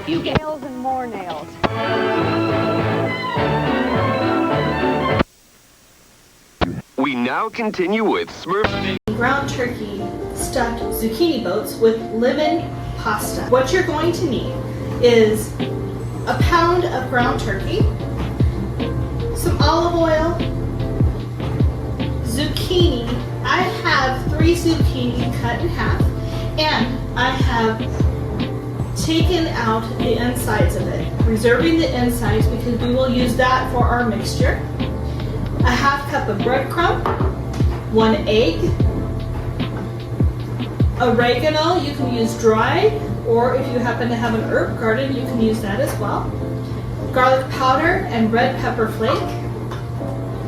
if you get nails and more nails. We now continue with Smurf. Ground turkey stuffed zucchini boats with lemon pasta. What you're going to need is a pound of ground turkey, some olive oil, zucchini. I have 3 zucchini cut in half, and I have taken out the insides of it, reserving the insides because we will use that for our mixture. A half cup of breadcrumb, 1 egg, oregano. You can use dried, or if you happen to have an herb garden, you can use that as well. Garlic powder and red pepper flake,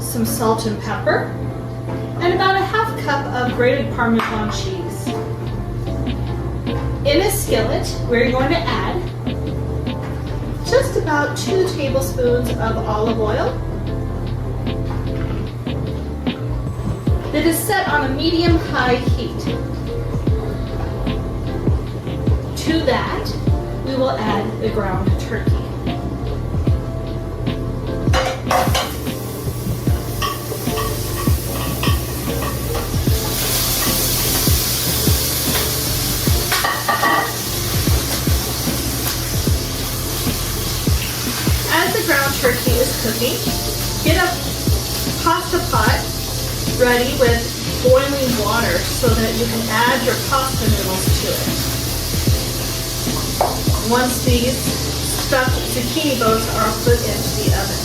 some salt and pepper, and about a half cup of grated Parmesan cheese. In a skillet, we're going to add just about 2 tablespoons of olive oil that is set on a medium-high heat. To that, we will add the ground turkey. As the ground turkey is cooking, get a pasta pot ready with boiling water so that you can add your pasta noodles to it. Once these stuffed zucchini boats are put into the oven.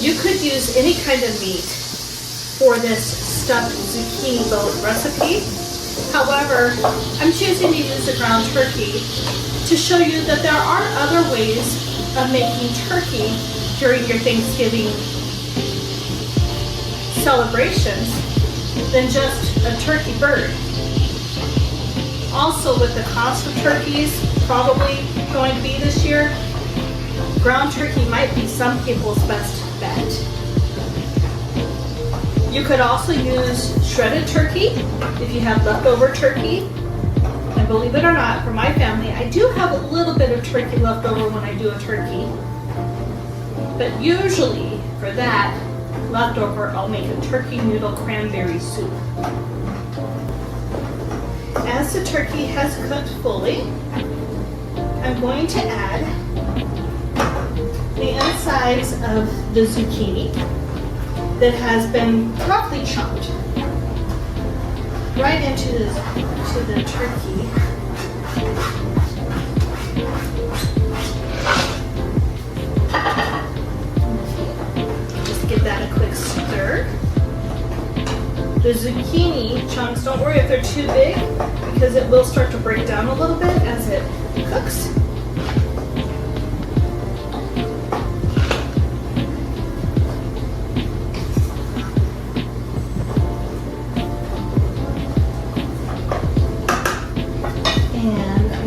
You could use any kind of meat for this stuffed zucchini boat recipe. However, I'm choosing to use the ground turkey to show you that there are other ways of making turkey during your Thanksgiving celebrations than just a turkey bird. Also, with the cost of turkeys probably going to be this year, ground turkey might be some people's best bet. You could also use shredded turkey if you have leftover turkey. And believe it or not, for my family, I do have a little bit of turkey left over when I do a turkey. But usually, for that leftover, I'll make a turkey noodle cranberry soup. As the turkey has cooked fully, I'm going to add the insides of the zucchini that has been roughly chopped right into the turkey. Just give that a quick stir. The zucchini chunks, don't worry if they're too big because it will start to break down a little bit as it cooks.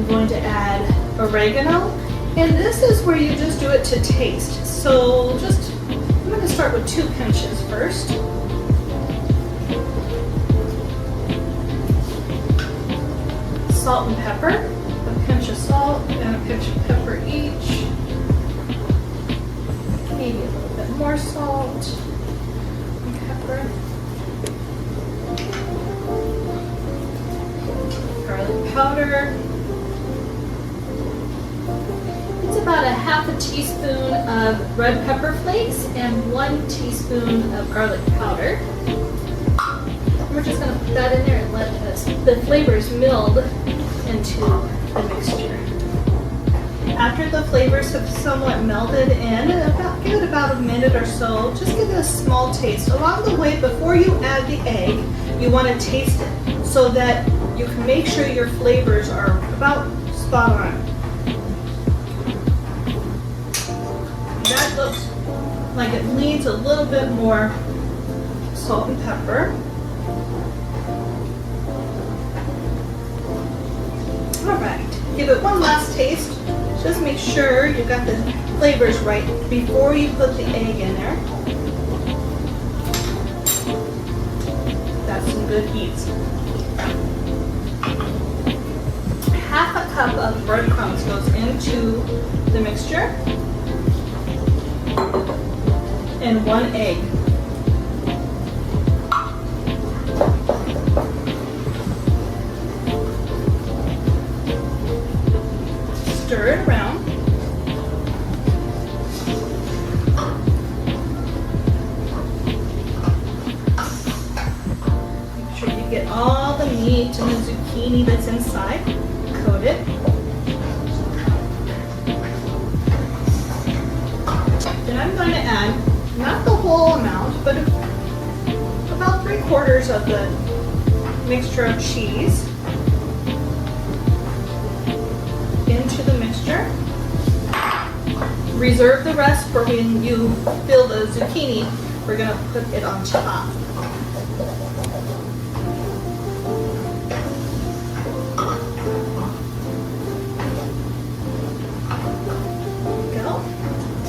Going to add oregano, and this is where you just do it to taste. So I'm going to start with 2 pinches first. Salt and pepper, a pinch of salt and a pinch of pepper each. Maybe a little bit more salt and pepper. Garlic powder. About a half a teaspoon of red pepper flakes and 1 teaspoon of garlic powder. We're just going to put that in there and let the flavors meld into the mixture. After the flavors have somewhat melded in, give it about a minute or so. Just give it a small taste. Along the way, before you add the egg, you want to taste it so that you can make sure your flavors are about spot on. That looks like it needs a little bit more salt and pepper. All right, give it one last taste Just make sure you got the flavors right before you put the egg in there. That's some good heat. Half a cup of breadcrumbs goes into the mixture and 1 egg. Stir it around. Make sure you get all the meat and the zucchini that's inside. Coat it. Then I'm going to add, not the whole amount, but about 3/4 of the mixture of cheese into the mixture. Reserve the rest for when you fill the zucchini. We're going to put it on top.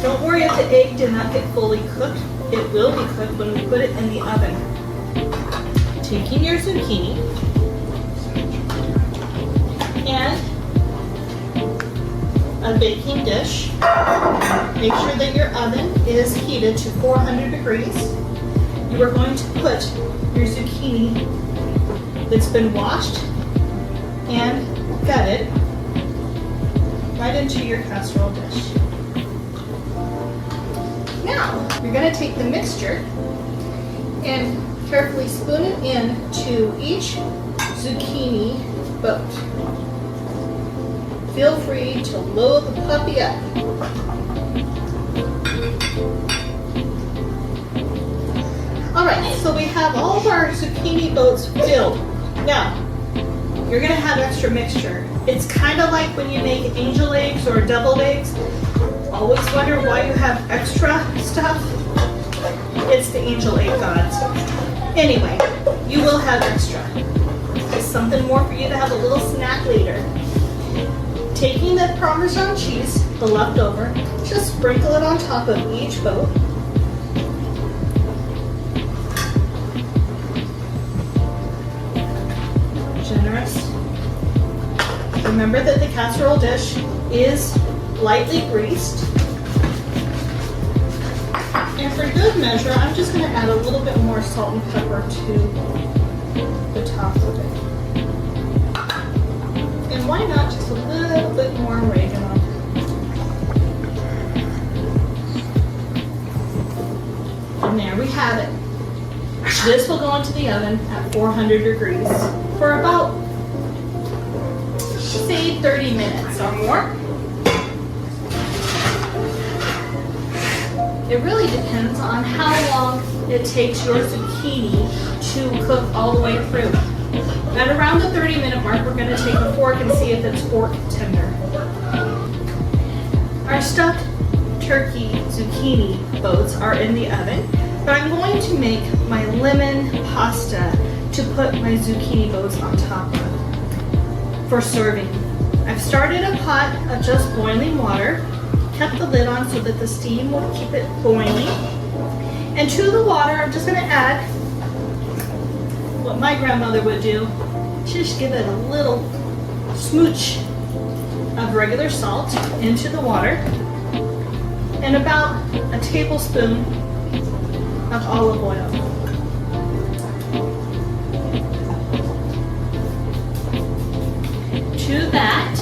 Don't worry if the egg did not get fully cooked. It will be cooked when we put it in the oven. Taking your zucchini and a baking dish. Make sure that your oven is heated to 400 degrees. You are going to put your zucchini that's been washed and gutted right into your casserole dish. Now, you're going to take the mixture and carefully spoon it into each zucchini boat. Feel free to load the puppy up. Alright, so we have all of our zucchini boats filled. Now, you're going to have extra mixture. It's kind of like when you make angel eggs or deviled eggs. Always wonder why you have extra stuff. It's the angel egg gods. Anyway, you will have extra. It's something more for you to have a little snack later. Taking the Parmesan cheese, the leftover, just sprinkle it on top of each boat. Generous. Remember that the casserole dish is lightly greased. And for good measure, I'm just going to add a little bit more salt and pepper to the top of it. And why not just a little bit more oregano? And there we have it. This will go into the oven at 400 degrees for about, say, 30 minutes or more. It really depends on how long it takes your zucchini to cook all the way through. At around the 30-minute mark, we're going to take a fork and see if it's fork tender. Our stuffed turkey zucchini boats are in the oven, but I'm going to make my lemon pasta to put my zucchini boats on top of for serving. I've started a pot of just boiling water. Kept the lid on so that the steam will keep it boiling. And to the water, I'm just going to add what my grandmother would do. Just give it a little smooch of regular salt into the water and about a tablespoon of olive oil. To that,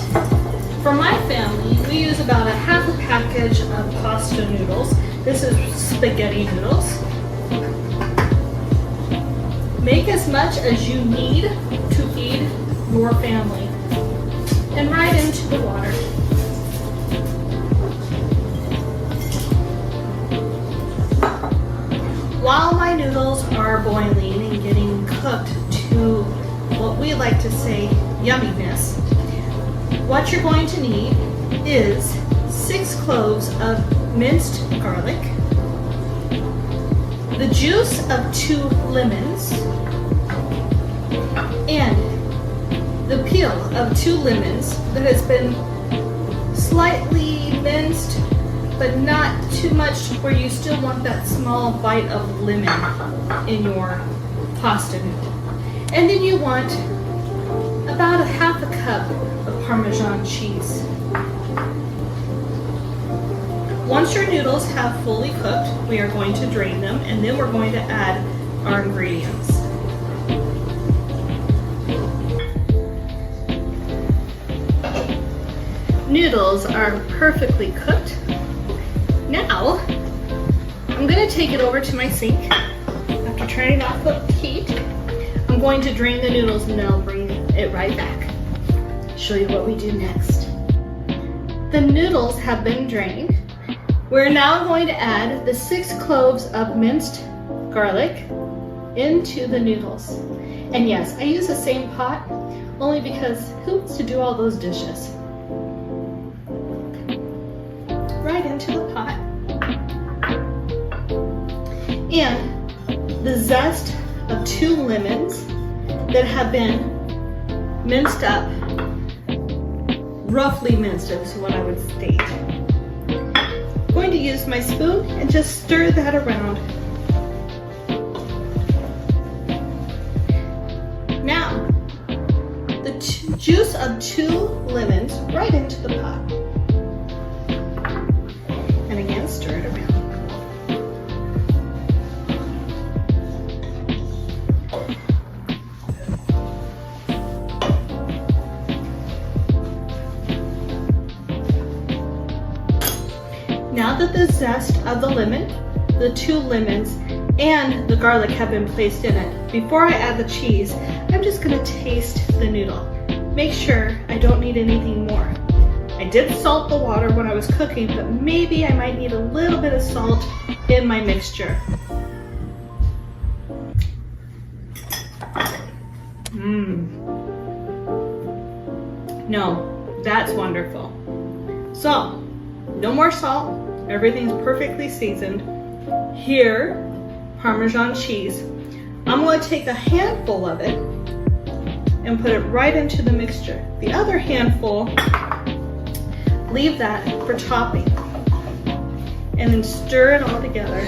for my family, we use about a half a package of pasta noodles. This is spaghetti noodles. Make as much as you need to feed your family. And right into the water. While my noodles are boiling and getting cooked to what we like to say yumminess, what you're going to need is 6 cloves of minced garlic, the juice of 2 lemons, and the peel of 2 lemons that has been slightly minced, but not too much where you still want that small bite of lemon in your pasta noodle. And then you want about a half a cup of Parmesan cheese. Once your noodles have fully cooked, we are going to drain them, and then we're going to add our ingredients. Noodles are perfectly cooked. Now, I'm going to take it over to my sink. After turning off the heat, I'm going to drain the noodles and then I'll bring it right back. Show you what we do next. The noodles have been drained. We're now going to add the 6 cloves of minced garlic into the noodles. And yes, I use the same pot only because who wants to do all those dishes? Right into the pot. And the zest of 2 lemons that have been minced up, roughly minced is what I would state. I'm going to use my spoon and just stir that around. Now, the juice of 2 lemons right into the pot. And again, stir it around. Now that the zest of the lemon, the 2 lemons, and the garlic have been placed in it, before I add the cheese, I'm just going to taste the noodle. Make sure I don't need anything more. I did salt the water when I was cooking, but maybe I might need a little bit of salt in my mixture. No, that's wonderful. So, no more salt. Everything's perfectly seasoned. Here, Parmesan cheese. I'm going to take a handful of it and put it right into the mixture. The other handful, leave that for topping. And then stir it all together.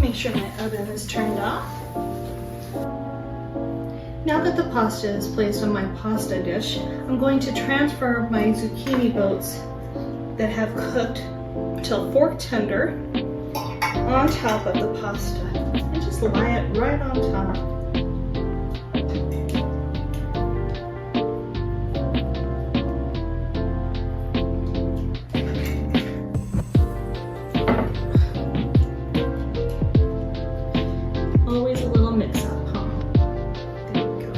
Make sure my oven is turned off. Now that the pasta is placed on my pasta dish, I'm going to transfer my zucchini boats that have cooked till fork tender on top of the pasta and just lie it right on top. Always a little mix up, huh? There we go.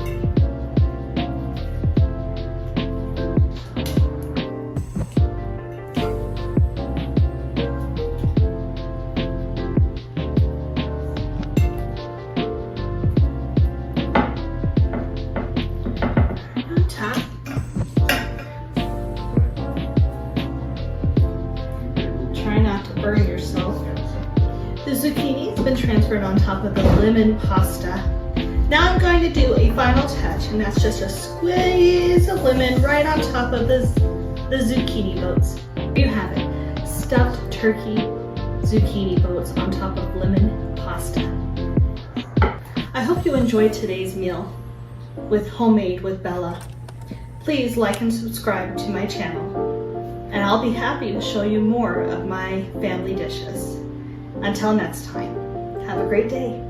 On top. Try not to burn yourself. The zucchini has been transferred on top of the lemon pasta. Now I'm going to do a final touch, and that's just a squeeze of lemon right on top of the zucchini boats. There you have it, stuffed turkey zucchini boats on top of lemon pasta. I hope you enjoyed today's meal with Homemade with Bella. Please like and subscribe to my channel, and I'll be happy to show you more of my family dishes. Until next time, have a great day.